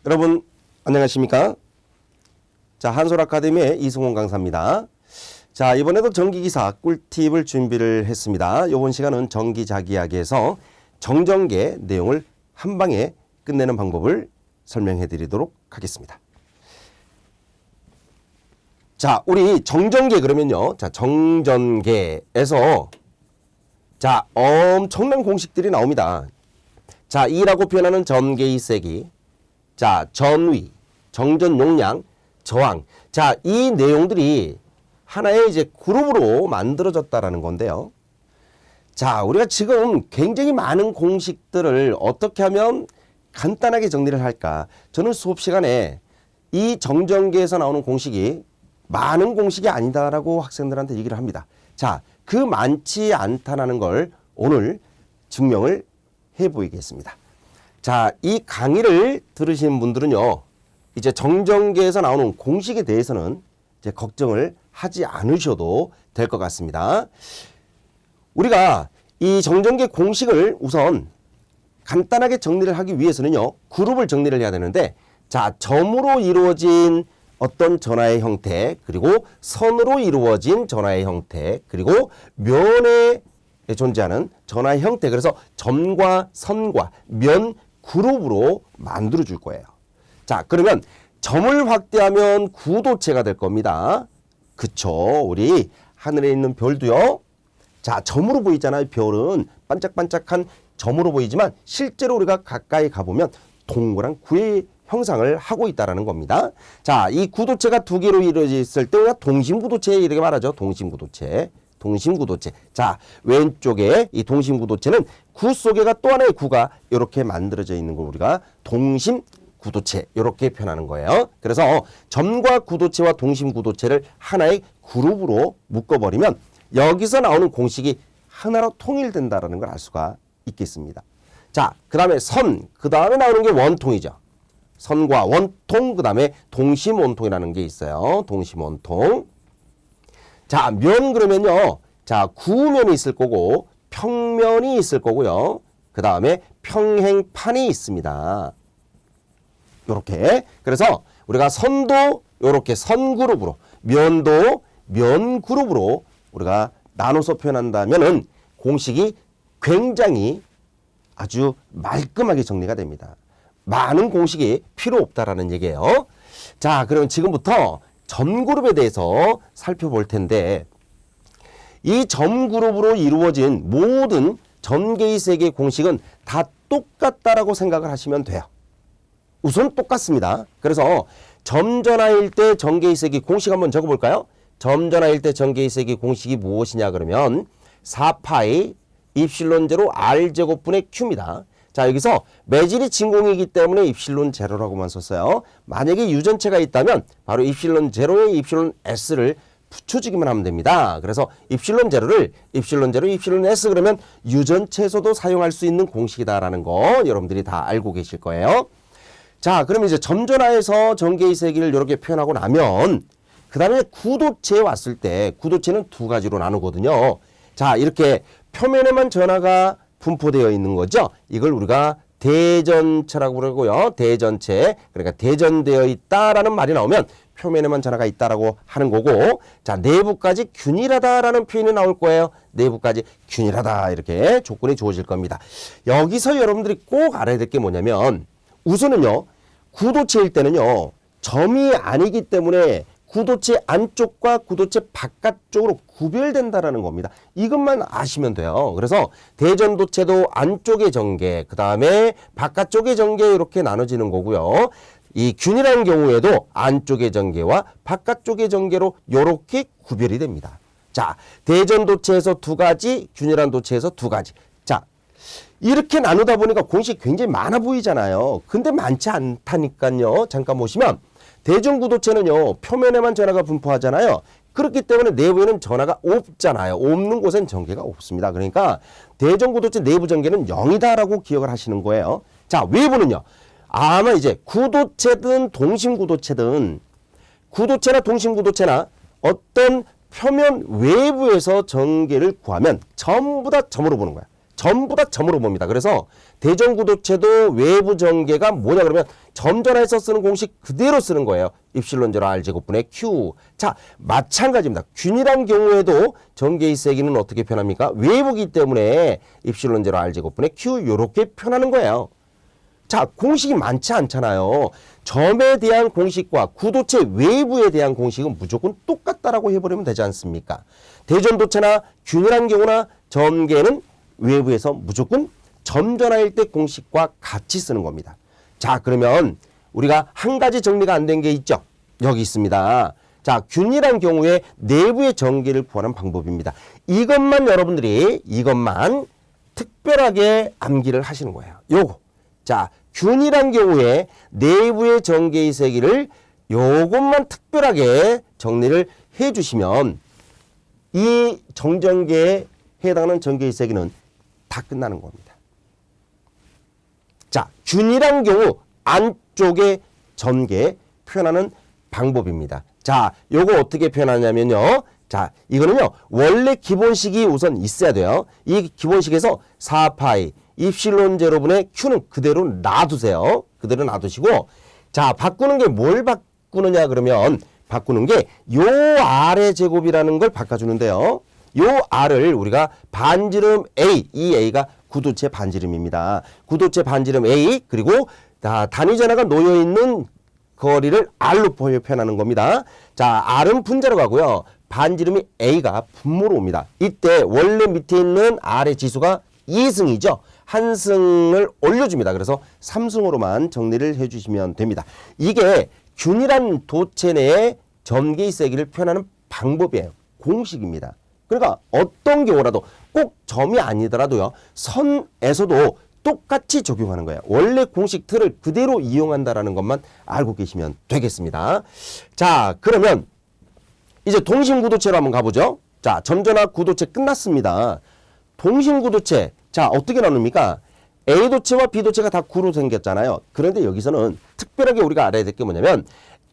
여러분 안녕하십니까? 자, 한솔 아카데미의 이승훈 강사입니다. 자, 이번에도 전기기사 꿀팁을 준비를 했습니다. 이번 시간은 전기자기야기에서 정전계 내용을 한 방에 끝내는 방법을 설명해 드리도록 하겠습니다. 자, 우리 정전계 그러면요. 자, 정전계에서 자, 엄청난 공식들이 나옵니다. 자, E라고 표현하는 전개의 세기, 자, 전위, 정전 용량, 저항. 자, 이 내용들이 하나의 이제 그룹으로 만들어졌다라는 건데요. 자, 우리가 지금 굉장히 많은 공식들을 어떻게 하면 간단하게 정리를 할까? 저는 수업 시간에 이 정전계에서 나오는 공식이 많은 공식이 아니다라고 학생들한테 얘기를 합니다. 자, 그 많지 않다라는 걸 오늘 증명을 해 보이겠습니다. 자, 이 강의를 들으시는 분들은요, 이제 정전계에서 나오는 공식에 대해서는 이제 걱정을 하지 않으셔도 될 것 같습니다. 우리가 이 정전계 공식을 우선 간단하게 정리를 하기 위해서는요, 그룹을 정리를 해야 되는데, 자, 점으로 이루어진 어떤 전하의 형태, 그리고 선으로 이루어진 전하의 형태, 그리고 면에 존재하는 전하의 형태, 그래서 점과 선과 면 그룹으로 만들어 줄 거예요. 자, 그러면 점을 확대하면 구도체가 될 겁니다. 그쵸? 우리 하늘에 있는 별도요. 자, 점으로 보이잖아요. 별은 반짝반짝한 점으로 보이지만 실제로 우리가 가까이 가보면 동그란 구의 형상을 하고 있다는 겁니다. 자, 이 구도체가 두 개로 이루어져 있을 때 우리가 동심구도체 이렇게 말하죠. 동심구도체. 동심구도체. 자, 왼쪽에 이 동심구도체는 구 속에가 또 하나의 구가 이렇게 만들어져 있는 걸 우리가 동심구도체 이렇게 표현하는 거예요. 그래서 점과 구도체와 동심구도체를 하나의 그룹으로 묶어버리면 여기서 나오는 공식이 하나로 통일된다는 걸 알 수가 있겠습니다. 자, 그 다음에 선, 그 다음에 나오는 게 원통이죠. 선과 원통, 그 다음에 동심원통이라는 게 있어요. 동심원통. 자, 면 그러면요. 자, 구면이 있을 거고 평면이 있을 거고요. 그 다음에 평행판이 있습니다. 요렇게. 그래서 우리가 선도 요렇게 선그룹으로, 면도 면그룹으로 우리가 나눠서 표현한다면은 공식이 굉장히 아주 말끔하게 정리가 됩니다. 많은 공식이 필요 없다라는 얘기예요. 자, 그러면 지금부터 점그룹에 대해서 살펴볼 텐데, 이 점그룹으로 이루어진 모든 전개의 세계의 공식은 다 똑같다라고 생각을 하시면 돼요. 우선 똑같습니다. 그래서 점전하일 때 전개의 세계 공식 한번 적어볼까요? 점전하일 때 전개의 세계 공식이 무엇이냐 그러면 4파이 입실론 제로 R제곱분의 Q입니다. 자, 여기서 매질이 진공이기 때문에 입실론 제로라고만 썼어요. 만약에 유전체가 있다면 바로 입실론 제로에 입실론 S를 붙여주기만 하면 됩니다. 그래서 입실론 제로를 입실론 제로, 입실론 S 그러면 유전체에서도 사용할 수 있는 공식이다라는 거 여러분들이 다 알고 계실 거예요. 자, 그러면 이제 점전하에서 전개의 세기를 이렇게 표현하고 나면 그 다음에 구도체에 왔을 때 구도체는 두 가지로 나누거든요. 자, 이렇게 표면에만 전하가 분포되어 있는 거죠. 이걸 우리가 대전체라고 그러고요. 대전체. 그러니까 대전되어 있다라는 말이 나오면 표면에만 전하가 있다라고 하는 거고, 자, 내부까지 균일하다라는 표현이 나올 거예요. 내부까지 균일하다 이렇게 조건이 주어질 겁니다. 여기서 여러분들이 꼭 알아야 될 게 뭐냐면 우선은요. 구도체일 때는요. 점이 아니기 때문에 구도체 안쪽과 구도체 바깥쪽으로 구별된다라는 겁니다. 이것만 아시면 돼요. 그래서 대전도체도 안쪽의 전개, 그 다음에 바깥쪽의 전개 이렇게 나눠지는 거고요. 이 균일한 경우에도 안쪽의 전개와 바깥쪽의 전개로 이렇게 구별이 됩니다. 자, 대전도체에서 두 가지, 균일한 도체에서 두 가지. 자, 이렇게 나누다 보니까 공식이 굉장히 많아 보이잖아요. 근데 많지 않다니까요. 잠깐 보시면 대전구도체는요. 표면에만 전하가 분포하잖아요. 그렇기 때문에 내부에는 전하가 없잖아요. 없는 곳엔 전개가 없습니다. 그러니까 대전구도체 내부 전개는 0이다라고 기억을 하시는 거예요. 자, 외부는요. 아마 이제 구도체든 동심구도체든 구도체나 동심구도체나 어떤 표면 외부에서 전개를 구하면 전부 다 점으로 보는 거야. 전부 다 점으로 봅니다. 그래서 대전구도체도 외부 전개가 뭐냐 그러면 점전화해서 쓰는 공식 그대로 쓰는 거예요. 입실론 제로 R 제곱분의 Q. 자, 마찬가지입니다. 균일한 경우에도 전개의 세기는 어떻게 표현합니까? 외부기 때문에 입실론 제로 R 제곱분의 Q 이렇게 표현하는 거예요. 자, 공식이 많지 않잖아요. 점에 대한 공식과 구도체 외부에 대한 공식은 무조건 똑같다라고 해버리면 되지 않습니까? 대전도체나 균일한 경우나 전개는 외부에서 무조건 점전화일 때 공식과 같이 쓰는 겁니다. 자, 그러면 우리가 한 가지 정리가 안 된 게 있죠. 여기 있습니다. 자, 균일한 경우에 내부의 전개를 구하는 방법입니다. 이것만 여러분들이 이것만 특별하게 암기를 하시는 거예요. 요거. 자, 균일한 경우에 내부의 전개의 세기를 요것만 특별하게 정리를 해 주시면 이 정전계에 해당하는 전개의 세기는 다 끝나는 겁니다. 자, 균일한 경우 안쪽의 전개 표현하는 방법입니다. 자, 요거 어떻게 표현하냐면요. 자, 이거는요. 원래 기본식이 우선 있어야 돼요. 이 기본식에서 4파이 입실론 제로분의 Q는 그대로 놔두세요. 그대로 놔두시고 자, 바꾸는 게 뭘 바꾸느냐 그러면 바꾸는 게 요 R의 제곱이라는 걸 바꿔주는데요. 요 R을 우리가 반지름 A, 이 A가 구도체 반지름입니다. 구도체 반지름 A 그리고 단위 전하가 놓여있는 거리를 R로 표현하는 겁니다. 자, R은 분자로 가고요. 반지름이 A가 분모로 옵니다. 이때 원래 밑에 있는 R의 지수가 2승이죠. 한 승을 올려줍니다. 그래서 3승으로만 정리를 해주시면 됩니다. 이게 균일한 도체 내의 전개의 세기를 표현하는 방법이에요. 공식입니다. 그러니까 어떤 경우라도 꼭 점이 아니더라도요. 선에서도 똑같이 적용하는 거예요. 원래 공식 틀을 그대로 이용한다라는 것만 알고 계시면 되겠습니다. 자, 그러면 이제 동심구도체로 한번 가보죠. 자, 점전화 구도체 끝났습니다. 동심구도체. 자, 어떻게 나눕니까? A도체와 B도체가 다 구로 생겼잖아요. 그런데 여기서는 특별하게 우리가 알아야 될 게 뭐냐면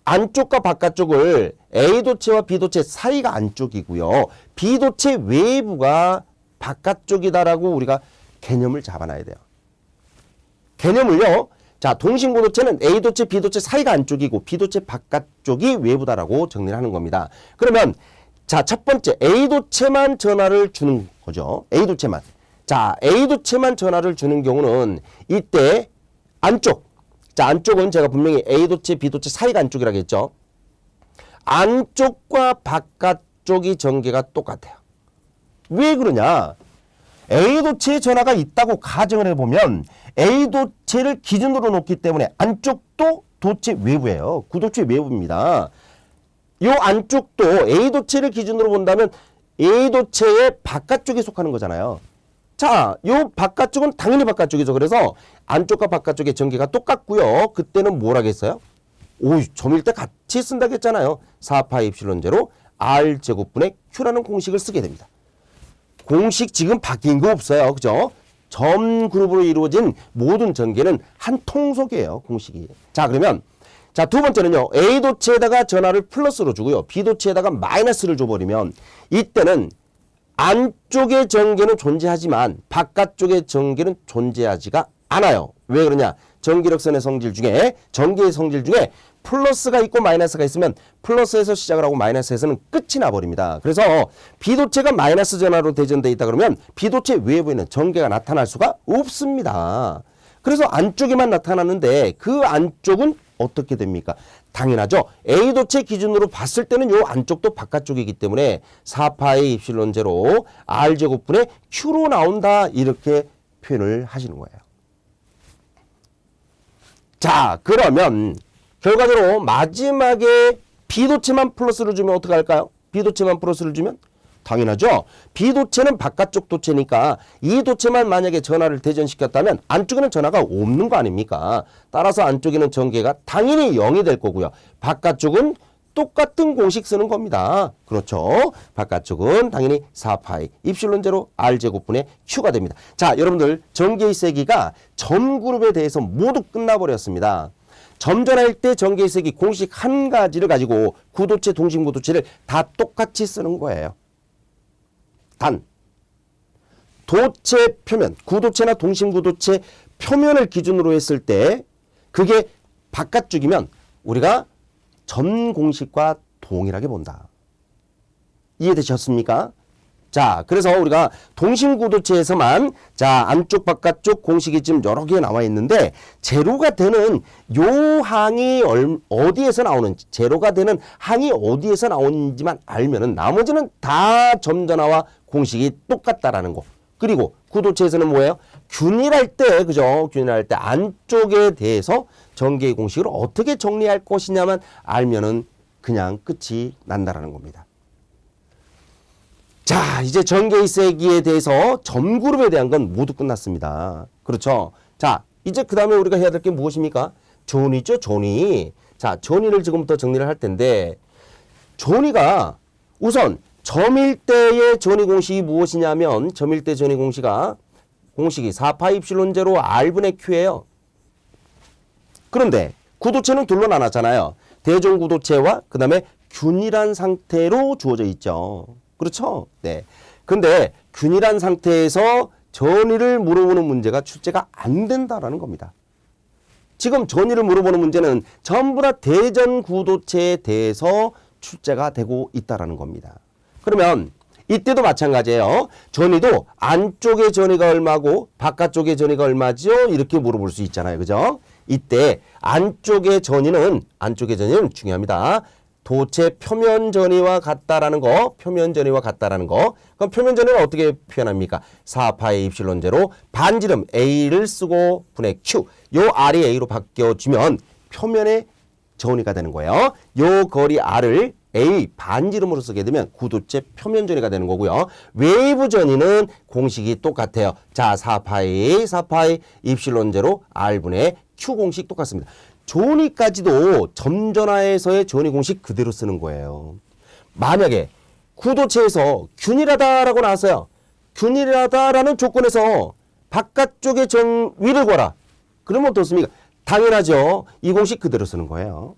안쪽과 바깥쪽을 A도체와 B도체 사이가 안쪽이고요. B도체 외부가 바깥쪽이다라고 우리가 개념을 잡아놔야 돼요. 개념을요. 자, 동심구도체는 A도체, B도체 사이가 안쪽이고 B도체 바깥쪽이 외부다라고 정리를 하는 겁니다. 그러면 자, 첫 번째 A도체만 전하를 주는 거죠. A도체만. 자, A도체만 전하를 주는 경우는 이때 안쪽. 자, 안쪽은 제가 분명히 A도체, B도체 사이가 안쪽이라고 했죠. 안쪽과 바깥쪽이 전개가 똑같아요. 왜 그러냐? A도체의 전하가 있다고 가정을 해보면 A도체를 기준으로 놓기 때문에 안쪽도 도체 외부예요. 구도체 외부입니다. 이 안쪽도 A도체를 기준으로 본다면 A도체의 바깥쪽에 속하는 거잖아요. 자, 요 바깥쪽은 당연히 바깥쪽이죠. 그래서 안쪽과 바깥쪽의 전개가 똑같고요. 그때는 뭘 하겠어요? 오, 점일 때 같이 쓴다고 했잖아요. 4파이 입실론 제로 R제곱분의 Q라는 공식을 쓰게 됩니다. 공식 지금 바뀐 거 없어요. 그죠? 점 그룹으로 이루어진 모든 전개는 한 통속이에요. 공식이. 자, 그러면 자, 두 번째는요. A도체에다가 전하를 플러스로 주고요. B도체에다가 마이너스를 줘버리면 이때는 안쪽의 전개는 존재하지만 바깥쪽의 전개는 존재하지가 않아요. 왜 그러냐? 전기력선의 성질 중에 전개의 성질 중에 플러스가 있고 마이너스가 있으면 플러스에서 시작을 하고 마이너스에서는 끝이 나버립니다. 그래서 B도체가 마이너스 전하로 대전되어 있다 그러면 B도체 외부에는 전개가 나타날 수가 없습니다. 그래서 안쪽에만 나타나는데 그 안쪽은 어떻게 됩니까? 당연하죠. A도체 기준으로 봤을 때는 요 안쪽도 바깥쪽이기 때문에 4파이 입실론 제로 R제곱분의 Q로 나온다. 이렇게 표현을 하시는 거예요. 자, 그러면 결과적으로 마지막에 B도체만 플러스를 주면 어떻게 할까요? B도체만 플러스를 주면? 당연하죠. B도체는 바깥쪽 도체니까 이 도체만 만약에 전하를 대전시켰다면 안쪽에는 전하가 없는 거 아닙니까? 따라서 안쪽에는 전개가 당연히 0이 될 거고요. 바깥쪽은 똑같은 공식 쓰는 겁니다. 그렇죠. 바깥쪽은 당연히 4파이 입실론 제로 R제곱분의 Q가 됩니다. 자, 여러분들 전개의 세기가 점 그룹에 대해서 모두 끝나버렸습니다. 점전할 때 전개색이 공식 한 가지를 가지고 구도체, 동심구도체를 다 똑같이 쓰는 거예요. 단 도체 표면, 구도체나 동심구도체 표면을 기준으로 했을 때 그게 바깥쪽이면 우리가 전 공식과 동일하게 본다. 이해되셨습니까? 자, 그래서 우리가 동심구도체에서만 자, 안쪽 바깥쪽 공식이 지금 여러 개 나와 있는데 제로가 되는 요 항이 어디에서 나오는지, 제로가 되는 항이 어디에서 나오는지만 알면은 나머지는 다 점전화와 공식이 똑같다라는 거. 그리고 구도체에서는 뭐예요? 균일할 때, 그죠? 균일할 때 안쪽에 대해서 전개의 공식을 어떻게 정리할 것이냐만 알면은 그냥 끝이 난다라는 겁니다. 자, 이제 전개의 세기에 대해서 점그룹에 대한 건 모두 끝났습니다. 그렇죠? 자, 이제 그 다음에 우리가 해야 될 게 무엇입니까? 전위죠, 전위. 자, 전위를 지금부터 정리를 할 텐데, 전위가 우선 점일대의 전위 공식이 무엇이냐면, 점일대 전위 공식이 4파이 입실론 제로 R분의 Q예요. 그런데 구도체는 둘로 나눴잖아요. 대전구도체와 그 다음에 균일한 상태로 주어져 있죠. 그렇죠? 네. 근데 균일한 상태에서 전위를 물어보는 문제가 출제가 안 된다라는 겁니다. 지금 전위를 물어보는 문제는 전부 다 대전구도체에 대해서 출제가 되고 있다라는 겁니다. 그러면 이때도 마찬가지예요. 전위도 안쪽의 전위가 얼마고 바깥쪽의 전위가 얼마죠? 이렇게 물어볼 수 있잖아요. 그죠? 이때 안쪽의 전위는 중요합니다. 도체 표면 전위와 같다라는 거, 표면 전위와 같다라는 거. 그럼 표면 전위는 어떻게 표현합니까? 4파이 입실론 제로 반지름 A를 쓰고 분의 Q. 요 R이 A로 바뀌어주면 표면의 전위가 되는 거예요. 요 거리 R을 A 반지름으로 쓰게 되면 구도체 표면 전위가 되는 거고요. 웨이브 전위는 공식이 똑같아요. 자, 4파이 입실론 제로 R분의 Q 공식 똑같습니다. 전위까지도 점전화에서의 전위 공식 그대로 쓰는 거예요. 만약에 구도체에서 균일하다라고 나왔어요. 균일하다라는 조건에서 바깥쪽의 위를 구하라. 그러면 어떻습니까? 당연하죠. 이 공식 그대로 쓰는 거예요.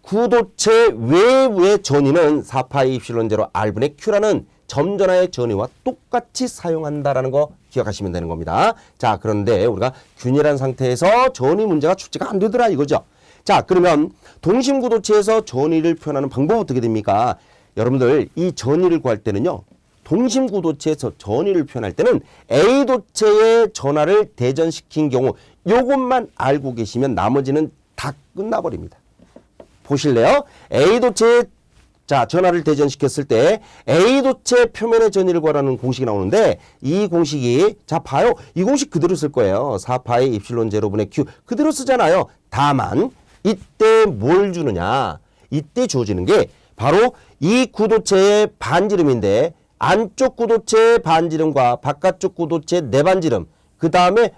구도체 외부의 전위는 4파이 입실론 제로 R분의 Q라는 점전화의 전위와 똑같이 사용한다라는 거 기억하시면 되는 겁니다. 자, 그런데 우리가 균일한 상태에서 전위 문제가 출제가 안 되더라 이거죠. 자, 그러면 동심구도체에서 전위를 표현하는 방법은 어떻게 됩니까? 여러분들 이 전위를 구할 때는요. 동심구도체에서 전위를 표현할 때는 A도체의 전화를 대전시킨 경우 요것만 알고 계시면 나머지는 다 끝나버립니다. 보실래요? A도체의 전화를 대전시켰을 때 A도체 표면의 전위를 구하라는 공식이 나오는데 이 공식이 자 봐요. 이 공식 그대로 쓸 거예요. 4파이 입실론 제로분의 Q 그대로 쓰잖아요. 다만 이때 뭘 주느냐. 이때 주어지는 게 바로 이 구도체의 반지름인데 안쪽 구도체의 반지름과 바깥쪽 구도체의 내반지름 그 다음에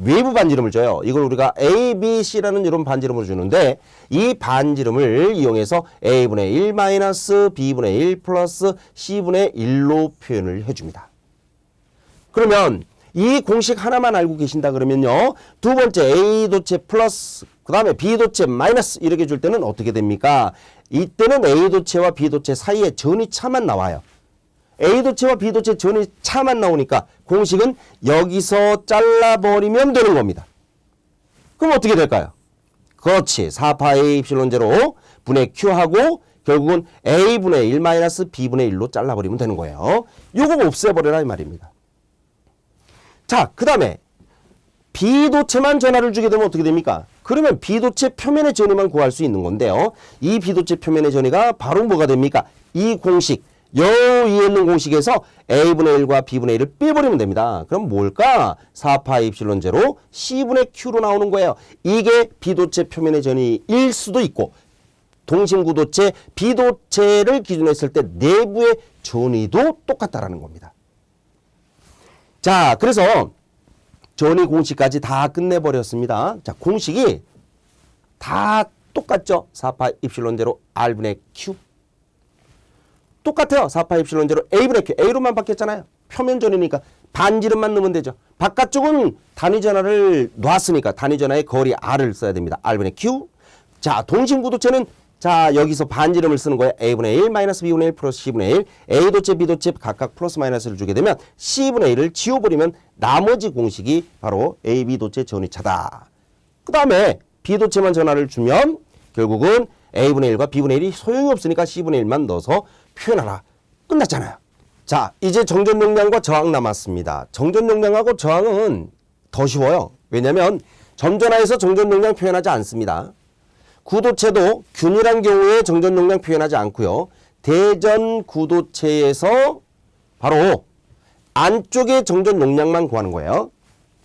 외부 반지름을 줘요. 이걸 우리가 A, B, C라는 이런 반지름을 주는데 이 반지름을 이용해서 A분의 1 마이너스 B분의 1 플러스 C분의 1로 표현을 해줍니다. 그러면 이 공식 하나만 알고 계신다 그러면요. 두 번째 A도체 플러스 그 다음에 B도체 마이너스 이렇게 줄 때는 어떻게 됩니까? 이때는 A도체와 B도체 사이에 전위차만 나와요. A도체와 B도체 전위차만 나오니까 공식은 여기서 잘라버리면 되는 겁니다. 그럼 어떻게 될까요? 그렇지. 4파이 입실론 제로 분의 Q하고 결국은 A분의 1 마이너스 B분의 1로 잘라버리면 되는 거예요. 요거 없애버려라 이 말입니다. 자, 그 다음에 B도체만 전화를 주게 되면 어떻게 됩니까? 그러면 B도체 표면의 전위만 구할 수 있는 건데요. 이 B도체 표면의 전위가 바로 뭐가 됩니까? 이 공식 여 위에 있는 공식에서 A분의 1과 B분의 1을 빼버리면 됩니다. 그럼 뭘까? 4파이 입실론 제로 C분의 Q로 나오는 거예요. 이게 B도체 표면의 전위일 수도 있고 동심구도체 B도체를 기준으로 했을 때 내부의 전위도 똑같다라는 겁니다. 자, 그래서 전위 공식까지 다 끝내버렸습니다. 자, 공식이 다 똑같죠? 4파이 입실론 제로 R분의 Q 똑같아요. 4파이 입실론 제로 A분의 Q. A로만 바뀌었잖아요. 표면 전위니까 반지름만 넣으면 되죠. 바깥쪽은 단위 전하를 놨으니까 단위 전하의 거리 R을 써야 됩니다. R분의 Q. 자, 동심구도체는 자, 여기서 반지름을 쓰는 거예요. A분의 1 마이너스 B분의 1 플러스 C분의 1. A도체, B도체 각각 플러스 마이너스를 주게 되면 C분의 1을 지워버리면 나머지 공식이 바로 A, B도체 전위차다. 그 다음에 B도체만 전하를 주면 결국은 A분의 1과 B분의 1이 소용이 없으니까 C분의 1만 넣어서 표현하라. 끝났잖아요. 자, 이제 정전 용량과 저항 남았습니다. 정전 용량하고 저항은 더 쉬워요. 왜냐하면 점전하에서 정전 용량 표현하지 않습니다. 구도체도 균일한 경우에 정전 용량 표현하지 않고요. 대전 구도체에서 바로 안쪽의 정전 용량만 구하는 거예요.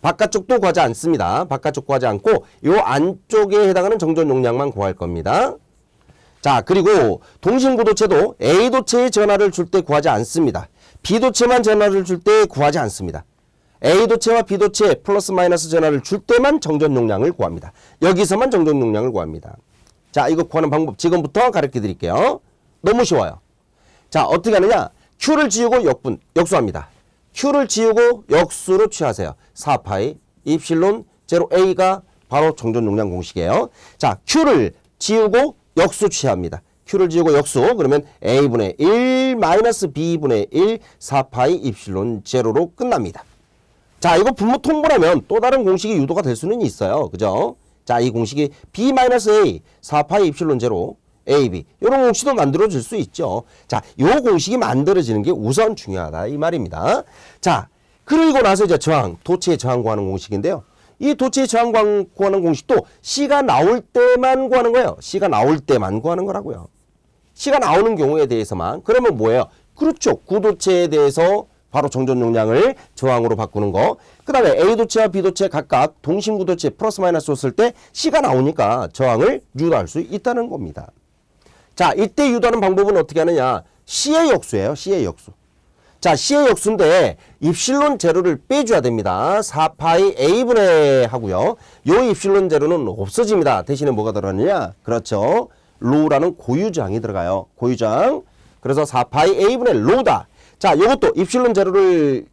바깥쪽도 구하지 않습니다. 바깥쪽 구하지 않고 이 안쪽에 해당하는 정전 용량만 구할 겁니다. 자, 그리고 동심구도체도 A도체의 전하를 줄 때 구하지 않습니다. B도체만 전하를 줄 때 구하지 않습니다. A도체와 B도체 플러스 마이너스 전하를 줄 때만 정전 용량을 구합니다. 여기서만 정전 용량을 구합니다. 자, 이거 구하는 방법 지금부터 가르쳐 드릴게요. 너무 쉬워요. 자, 어떻게 하느냐? Q를 지우고 역수합니다. Q를 지우고 역수로 취하세요. 4파이 입실론 0A가 바로 정전 용량 공식이에요. 자, Q를 지우고 역수 취합니다. Q를 지우고 역수 그러면 A분의 1 마이너스 B분의 1 4파이 입실론 제로로 끝납니다. 자, 이거 분모 통분하면 또 다른 공식이 유도가 될 수는 있어요. 그죠? 자, 이 공식이 B 마이너스 A 4파이 입실론 제로 AB 이런 공식도 만들어질 수 있죠. 자, 이 공식이 만들어지는 게 우선 중요하다 이 말입니다. 자, 그리고 나서 이제 저항, 도체의 저항 구하는 공식인데요. 이 도체의 저항 구하는 공식도 C가 나올 때만 구하는 거예요. C가 나올 때만 구하는 거라고요. C가 나오는 경우에 대해서만. 그러면 뭐예요? 그렇죠. 구도체에 대해서 바로 정전 용량을 저항으로 바꾸는 거. 그 다음에 A도체와 B도체 각각 동심구도체 플러스 마이너스 줬을 때 C가 나오니까 저항을 유도할 수 있다는 겁니다. 자, 이때 유도하는 방법은 어떻게 하느냐? C의 역수예요. C의 역수. 자, C의 역수인데 입실론 제로를 빼줘야 됩니다. 4파이 A분의 하고요. 요 입실론 제로는 없어집니다. 대신에 뭐가 들어가느냐? 그렇죠. 로우라는 고유저항이 들어가요. 고유저항. 그래서 4파이 A분의 로우다. 자, 요것도 입실론 제로를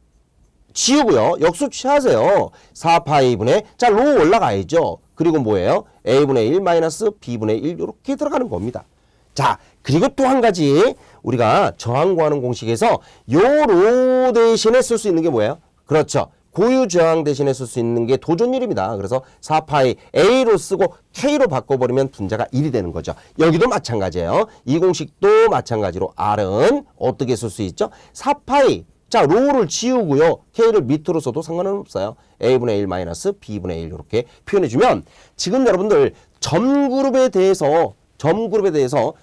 지우고요. 역수 취하세요. 4파이분의 자, 로우 올라가야죠. 그리고 뭐예요? A분의 1 마이너스 B분의 1 이렇게 들어가는 겁니다. 자, 그리고 또 한 가지 우리가 저항 구하는 공식에서 요 로 대신에 쓸 수 있는 게 뭐예요? 그렇죠. 고유 저항 대신에 쓸 수 있는 게 도전율입니다. 그래서 4파이 A로 쓰고 K로 바꿔버리면 분자가 1이 되는 거죠. 여기도 마찬가지예요. 이 공식도 마찬가지로 R은 어떻게 쓸 수 있죠? 4파이 자, 로우를 지우고요. K를 밑으로 써도 상관은 없어요. A분의 1 마이너스 B분의 1 이렇게 표현해주면 지금 여러분들 점그룹에 대해서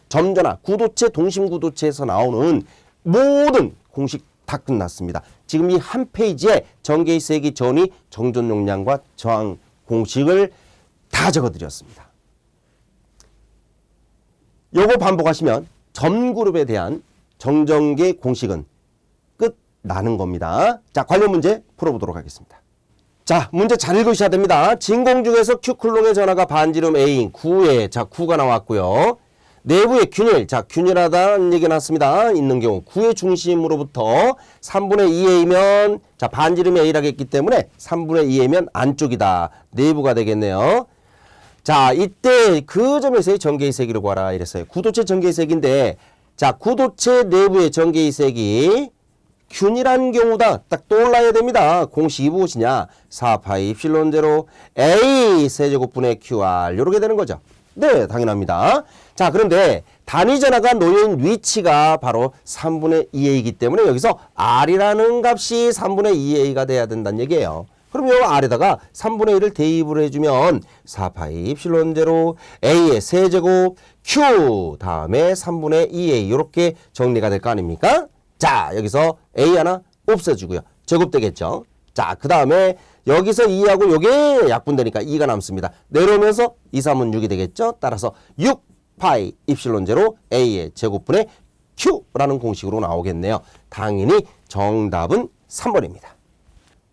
점전화, 구도체, 동심구도체에서 나오는 모든 공식 다 끝났습니다. 지금 이 한 페이지에 전개세기 전위 정전 용량과 저항 공식을 다 적어드렸습니다. 요거 반복하시면 점그룹에 대한 정전계 공식은 끝나는 겁니다. 자, 관련 문제 풀어보도록 하겠습니다. 자, 문제 잘 읽으셔야 됩니다. 진공 중에서 Q쿨롱의 전하가 반지름 A인 9에, 자, 9가 나왔고요. 내부의 균일, 자, 균일하다는 얘기 나왔습니다. 있는 경우 9의 중심으로부터 3분의 2A면, 자, 반지름이 A라겠기 때문에 3분의 2A면 안쪽이다. 내부가 되겠네요. 자, 이때 그 점에서의 전개의 세기를 구하라 이랬어요. 구도체 전개의 세기인데, 자, 구도체 내부의 전개의 세기 균일한 경우다. 딱 떠올라야 됩니다. 공식이 무엇이냐? 4파이 입실론 제로 A 세제곱분의 QR 이렇게 되는 거죠. 네, 당연합니다. 자, 그런데 단위 전하가 놓인 위치가 바로 3분의 2A이기 때문에 여기서 R이라는 값이 3분의 2A가 돼야 된다는 얘기예요. 그럼 요 R에다가 3분의 1을 대입을 해주면 4파이 입실론 제로 A의 세제곱 Q 다음에 3분의 2A 이렇게 정리가 될 거 아닙니까? 자, 여기서 A 하나 없애주고요. 제곱되겠죠. 자, 그 다음에 여기서 2하고 요게 약분되니까 2가 남습니다. 내려오면서 2, 3은 6이 되겠죠. 따라서 6파이 입실론 제로 A의 제곱분의 Q라는 공식으로 나오겠네요. 당연히 정답은 3번입니다.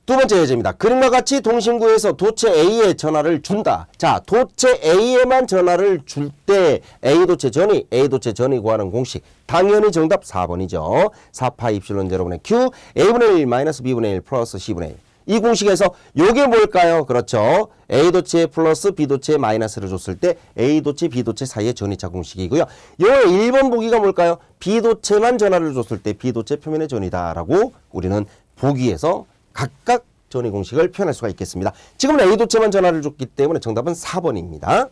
두 번째 예제입니다. 그림과 같이 동심구에서 도체 A에 전하를 준다. 자, 도체 A에만 전하를 줄 때 A 도체 전이 구하는 공식. 당연히 정답 4번이죠. 4파이 입실론 제로분의 Q A분의 1 마이너스 B분의 1 플러스 C분의 1. 이 공식에서 요게 뭘까요? 그렇죠. A 도체 플러스 B 도체 마이너스를 줬을 때 A 도체, B 도체 사이의 전이차 공식이고요. 요 1번 보기가 뭘까요? B 도체만 전하를 줬을 때 B 도체 표면의 전이다라고 우리는 보기에서 각각 전이 공식을 표현할 수가 있겠습니다. 지금은 A 도체만 전하를 줬기 때문에 정답은 4번입니다.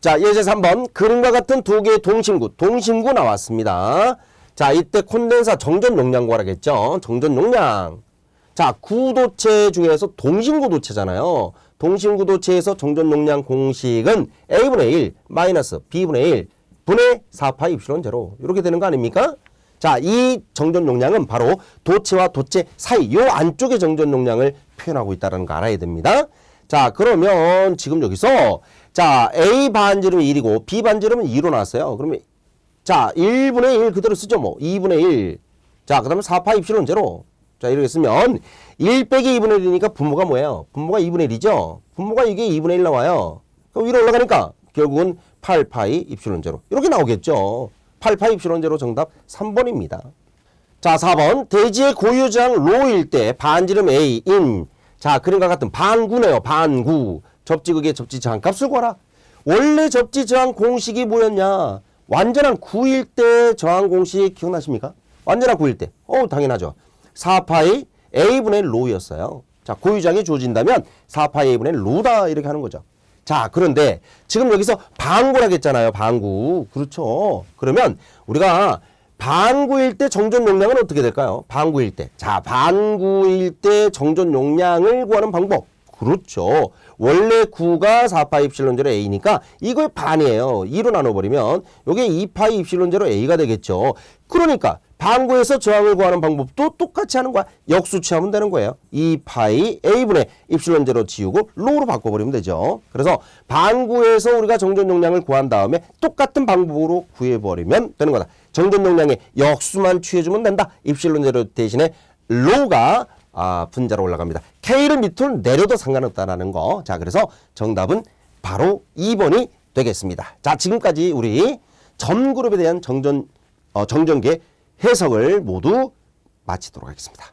자, 예제 3번. 그림과 같은 두 개의 동심구 나왔습니다. 자, 이때 콘덴사 정전 용량 구하라겠죠. 정전 용량. 자, 구도체 중에서 동심구 도체잖아요. 동심구 도체에서 정전 용량 공식은 A분의 1 마이너스 B분의 1 분의 4파이 입실론 제로 이렇게 되는 거 아닙니까? 자, 이 정전 용량은 바로 도체와 도체 사이 요 안쪽의 정전 용량을 표현하고 있다는 거 알아야 됩니다. 자, 그러면 지금 여기서 자, A 반지름이 1이고 B 반지름은 2로 나왔어요. 그러면 자, 1분의 1 그대로 쓰죠. 뭐 2분의 1. 자, 그다음에 4파이 입실론 제로. 자, 이렇게 쓰면 1 빼기 2분의 1이니까 분모가 뭐예요? 분모가 2분의 1이죠. 분모가 이게 2분의 1 나와요. 그럼 위로 올라가니까 결국은 8파이 입실론 제로. 이렇게 나오겠죠. 8파이 입실론 제로 정답 3번입니다. 자, 4번. 대지의 고유저항 로일 때 반지름 A인 자, 그림과 같은 반구네요. 반구. 접지극의 접지저항 값을 구하라. 원래 접지저항 공식이 뭐였냐? 완전한 구일 때 저항 공식 기억나십니까? 완전한 구일 때. 당연하죠. 4파이 A분의 로였어요. 자, 고유저항이 주어진다면 4파이 A분의 로다 이렇게 하는 거죠. 자, 그런데 지금 여기서 반구라고 했잖아요. 반구. 그렇죠. 그러면 우리가 반구일 때 정전 용량은 어떻게 될까요? 반구일 때. 자, 반구일 때 정전 용량을 구하는 방법. 그렇죠. 원래 9가 4파이 입실론 제로 A니까 이걸 반이에요. 2로 나눠버리면 이게 2파이 입실론 제로 A가 되겠죠. 그러니까 반구에서 저항을 구하는 방법도 똑같이 하는 거야. 역수 취하면 되는 거예요. 2파이 A분의 입실론 제로 지우고 로우로 바꿔버리면 되죠. 그래서 반구에서 우리가 정전 용량을 구한 다음에 똑같은 방법으로 구해버리면 되는 거다. 정전 용량의 역수만 취해주면 된다. 입실론 제로 대신에 로우가 분자로 올라갑니다. K를 밑으로 내려도 상관없다라는 거. 자, 그래서 정답은 바로 2번이 되겠습니다. 자, 지금까지 우리 전그룹에 대한 정전계 해석을 모두 마치도록 하겠습니다.